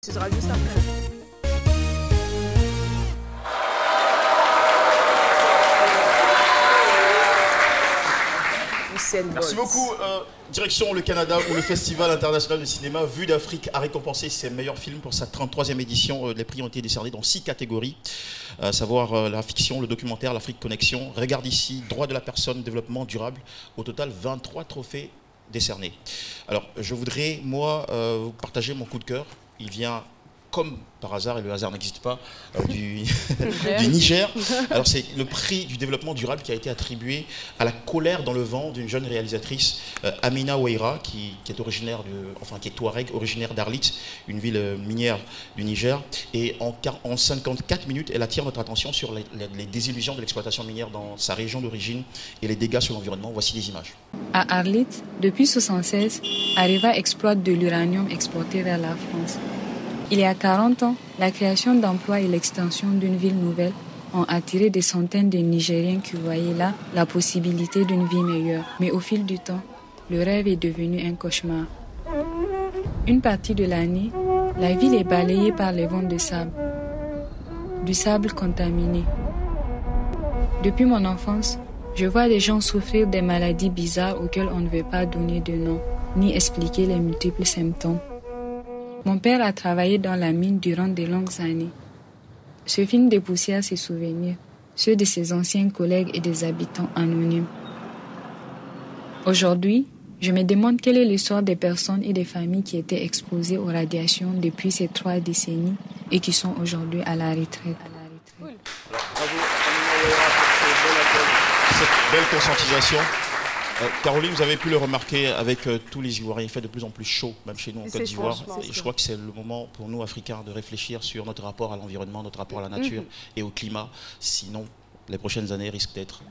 Ce sera juste après. Merci beaucoup. Direction le Canada, où le Festival international de cinéma Vue d'Afrique a récompensé ses meilleurs films pour sa 33e édition. Les prix ont été décernés dans 6 catégories, à savoir la fiction, le documentaire, l'Afrique Connexion, Regarde ici, droit de la personne, développement durable. Au total, 23 trophées décernés. Alors, je voudrais, moi, vous partager mon coup de cœur. Il vient, comme par hasard, et le hasard n'existe pas, du Niger. Alors c'est le prix du développement durable qui a été attribué à La colère dans le vent d'une jeune réalisatrice, Amina Ouaira, qui est originaire qui est Touareg, originaire d'Arlit, une ville minière du Niger. Et en 54 minutes, elle attire notre attention sur les désillusions de l'exploitation minière dans sa région d'origine et les dégâts sur l'environnement. Voici des images. À Arlit, depuis 1976, Areva exploite de l'uranium exporté vers la France. Il y a 40 ans, la création d'emplois et l'extension d'une ville nouvelle ont attiré des centaines de Nigériens qui voyaient là la possibilité d'une vie meilleure. Mais au fil du temps, le rêve est devenu un cauchemar. Une partie de l'année, la ville est balayée par les vents de sable, du sable contaminé. Depuis mon enfance, je vois des gens souffrir des maladies bizarres auxquelles on ne veut pas donner de nom, ni expliquer les multiples symptômes. Mon père a travaillé dans la mine durant de longues années. Ce film dépoussière ses souvenirs, ceux de ses anciens collègues et des habitants anonymes. Aujourd'hui, je me demande quel est le sort des personnes et des familles qui étaient exposées aux radiations depuis ces 3 décennies et qui sont aujourd'hui à la retraite. Alors, bravo pour cette belle conscientisation. Caroline, vous avez pu le remarquer avec tous les Ivoiriens, il fait de plus en plus chaud, même chez nous en Côte d'Ivoire. Et je crois que c'est le moment pour nous, Africains, de réfléchir sur notre rapport à l'environnement, notre rapport à la nature et au climat. Sinon, les prochaines années risquent d'être